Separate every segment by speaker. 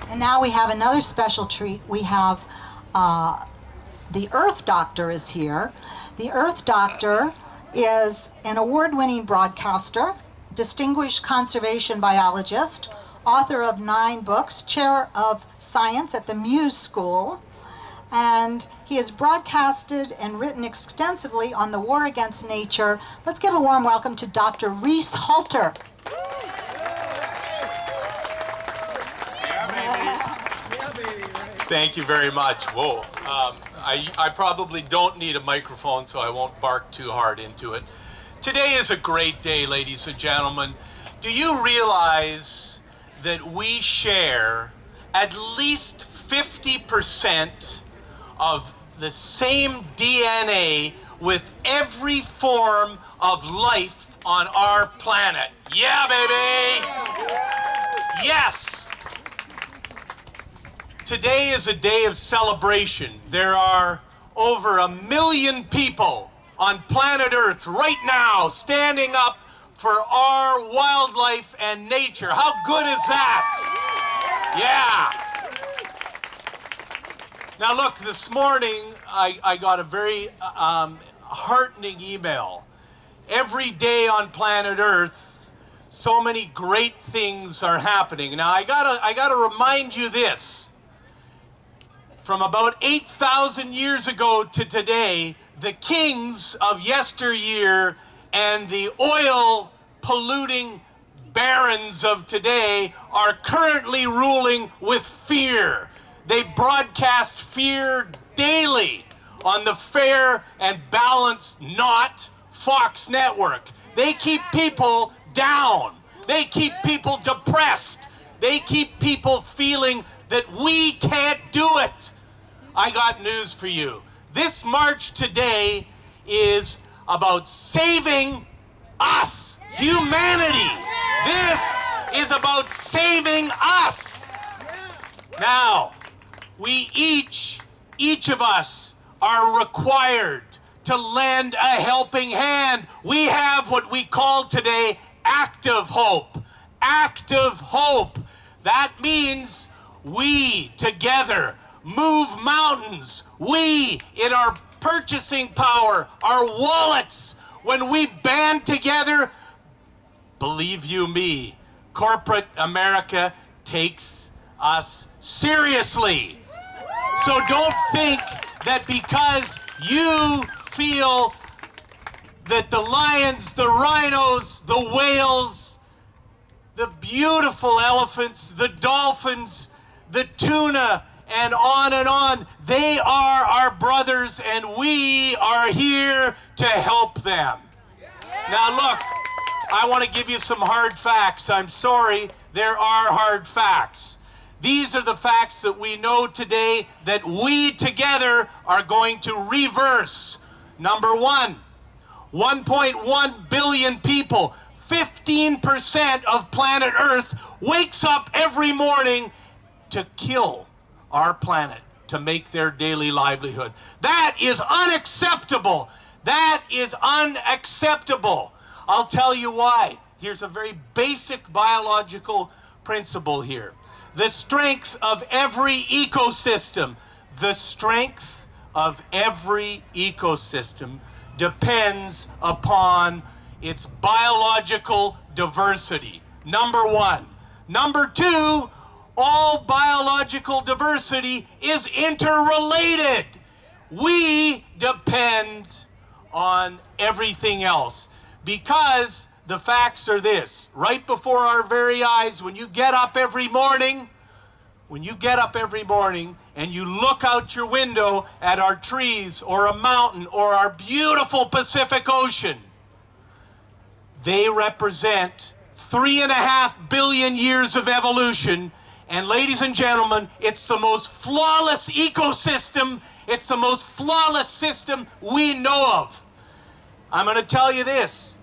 Speaker 1: And now we have another special treat. We have the Earth Doctor is here. The Earth Doctor is an award-winning broadcaster, distinguished conservation biologist, author of 9 books, chair of science at the Muse School, and he has broadcasted and written extensively on the war against nature. Let's give a warm welcome to Dr. Reese Halter.
Speaker 2: Thank you very much. Whoa. I probably don't need a microphone, so I won't bark too hard into it. Today is a great day, ladies and gentlemen. Do you realize that we share at least 50% of the same DNA with every form of life on our planet? Yeah, baby! Yes! Today is a day of celebration. There are over 1 million people on planet Earth right now standing up for our wildlife and nature. How good is that? Yeah. Now look, this morning I got a very heartening email. Every day on planet Earth, so many great things are happening. Now I gotta remind you this. From about 8,000 years ago to today, the kings of yesteryear and the oil polluting barons of today are currently ruling with fear. They broadcast fear daily on the Fair and Balanced Not Fox network. They keep people down. They keep people depressed. They keep people feeling that we can't do it. I got news for you. This march today is about saving us, humanity. This is about saving us. Now, we each of us are required to lend a helping hand. We have what we call today active hope. Active hope. That means we together move mountains. We, in our purchasing power, our wallets, when we band together, believe you me, corporate America takes us seriously. So don't think that because you feel that the lions, the rhinos, the whales, the beautiful elephants, the dolphins, the tuna, and on, they are our brothers, and we are here to help them. Now look, I want to give you some hard facts. I'm sorry, there are hard facts. These are the facts that we know today that we together are going to reverse. Number one, 1.1 billion people, 15% of planet Earth wakes up every morning to kill our planet, to make their daily livelihood. That is unacceptable. That is unacceptable. I'll tell you why. Here's a very basic biological principle here. The strength of every ecosystem, the strength of every ecosystem depends upon its biological diversity. Number one. Number two, all biological diversity is interrelated. We depend on everything else because the facts are this. Right before our very eyes, when you get up every morning and you look out your window at our trees or a mountain or our beautiful Pacific Ocean, they represent 3.5 billion years of evolution. And ladies and gentlemen, it's the most flawless ecosystem. It's the most flawless system we know of. I'm going to tell you this.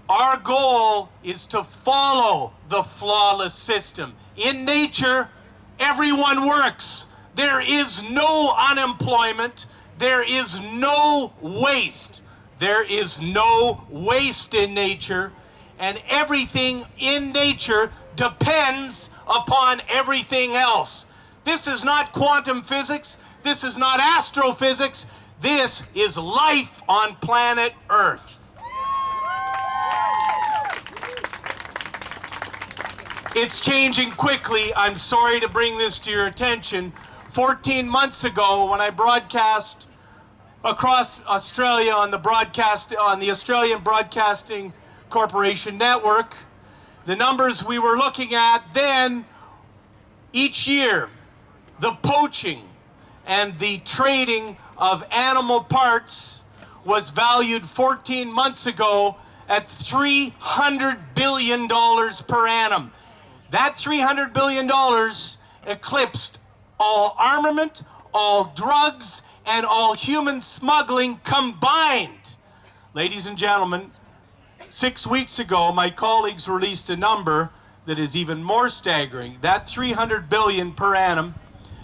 Speaker 2: Our goal is to follow the flawless system. In nature, everyone works. There is no unemployment. There is no waste. There is no waste in nature. And everything in nature depends upon everything else. This is not quantum physics. This is not astrophysics. This is life on planet Earth. It's changing quickly. I'm sorry to bring this to your attention. 14 months ago, when I broadcast across Australia on the Australian Broadcasting Corporation network, the numbers we were looking at then, each year, the poaching and the trading of animal parts was valued 14 months ago at $300 billion per annum. That $300 billion eclipsed all armament, all drugs, and all human smuggling combined. Ladies and gentlemen, 6 weeks ago, my colleagues released a number that is even more staggering. That $300 billion per annum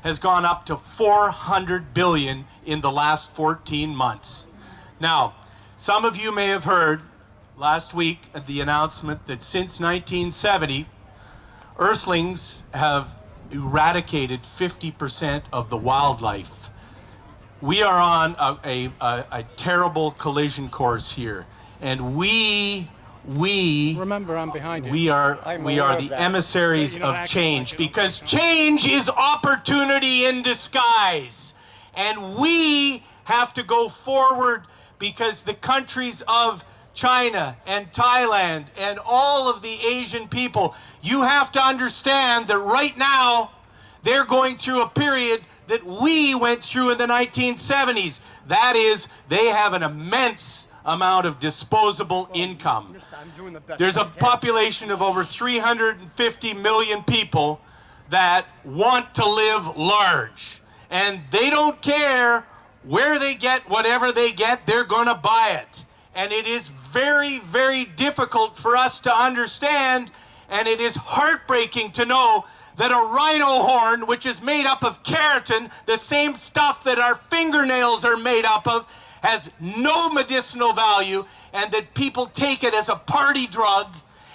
Speaker 2: has gone up to $400 billion in the last 14 months. Now, some of you may have heard last week at the announcement that since 1970, Earthlings have eradicated 50% of the wildlife. We are on a terrible collision course here, and we
Speaker 3: remember, I'm behind you.
Speaker 2: we are the emissaries of change, because change is opportunity in disguise, and we have to go forward because the countries of China and Thailand and all of the Asian people, you have to understand that right now they're going through a period that we went through in the 1970s. That is, they have an immense amount of disposable income. There's a population of over 350 million people that want to live large, and they don't care where they get whatever they get, they're going to buy it. And it is very, very difficult for us to understand, and it is heartbreaking to know that a rhino horn, which is made up of keratin, the same stuff that our fingernails are made up of, has no medicinal value, and that people take it as a party drug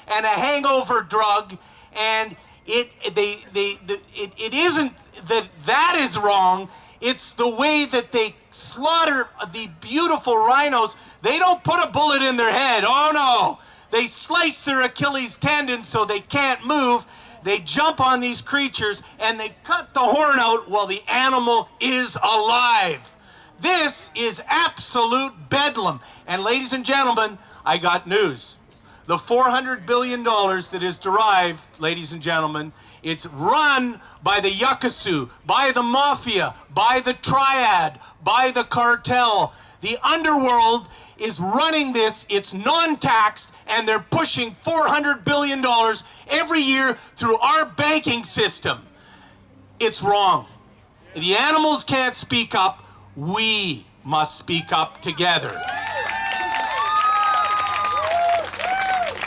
Speaker 2: and a hangover drug, and it isn't that is wrong. It's the way that they slaughter the beautiful rhinos. They don't put a bullet in their head. Oh no! They slice their Achilles tendon so they can't move. They jump on these creatures and they cut the horn out while the animal is alive. This is absolute bedlam. And ladies and gentlemen, I got news. The $400 billion that is derived, ladies and gentlemen, it's run by the Yakuza, by the mafia, by the triad, by the cartel. The underworld is running this. It's non-taxed, and they're pushing $400 billion every year through our banking system. It's wrong. The animals can't speak up. We must speak up together.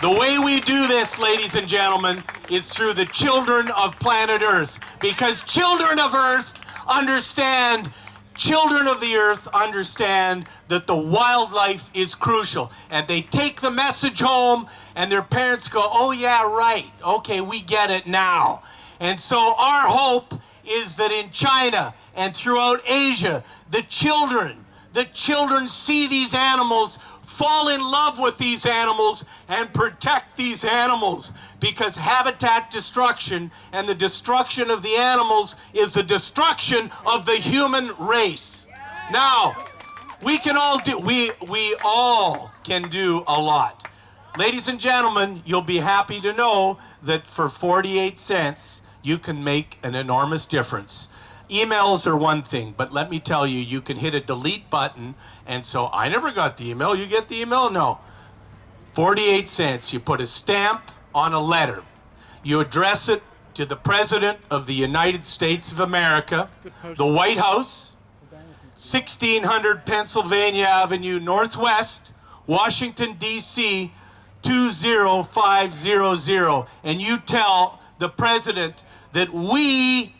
Speaker 2: The way we do this, ladies and gentlemen, is through the children of planet Earth. Because children of Earth understand, children of the Earth understand that the wildlife is crucial. And they take the message home, and their parents go, oh yeah, right, okay, we get it now. And so our hope is that in China and throughout Asia, the children see these animals, fall in love with these animals, and protect these animals, because habitat destruction and the destruction of the animals is the destruction of the human race. Now, we all can do a lot. Ladies and gentlemen, you'll be happy to know that for 48 cents, you can make an enormous difference. Emails are one thing, but let me tell you, you can hit a delete button, and so I never got the email. You get the email? No. 48 cents. You put a stamp on a letter. You address it to the President of the United States of America, the White House, 1600 Pennsylvania Avenue Northwest, Washington, D.C., 20500. And you tell the President that we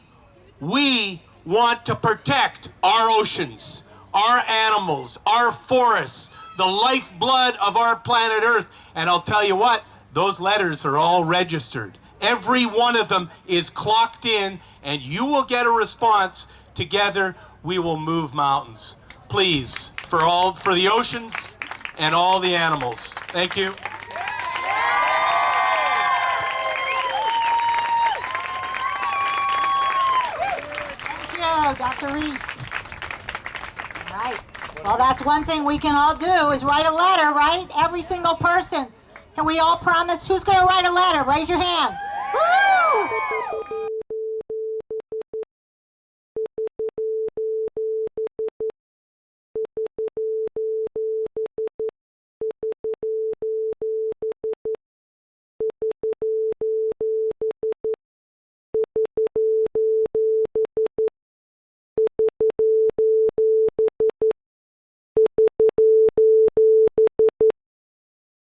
Speaker 2: want to protect our oceans, our animals, our forests, the lifeblood of our planet Earth. And I'll tell you what, those letters are all registered. Every one of them is clocked in, and you will get a response. Together, we will move mountains. Please, for the oceans and all the animals. Thank you.
Speaker 1: Thank you, Dr. Reese. All right. Well, that's one thing we can all do is write a letter, right? Every single person. Can we all promise? Who's going to write a letter? Raise your hand. Woo!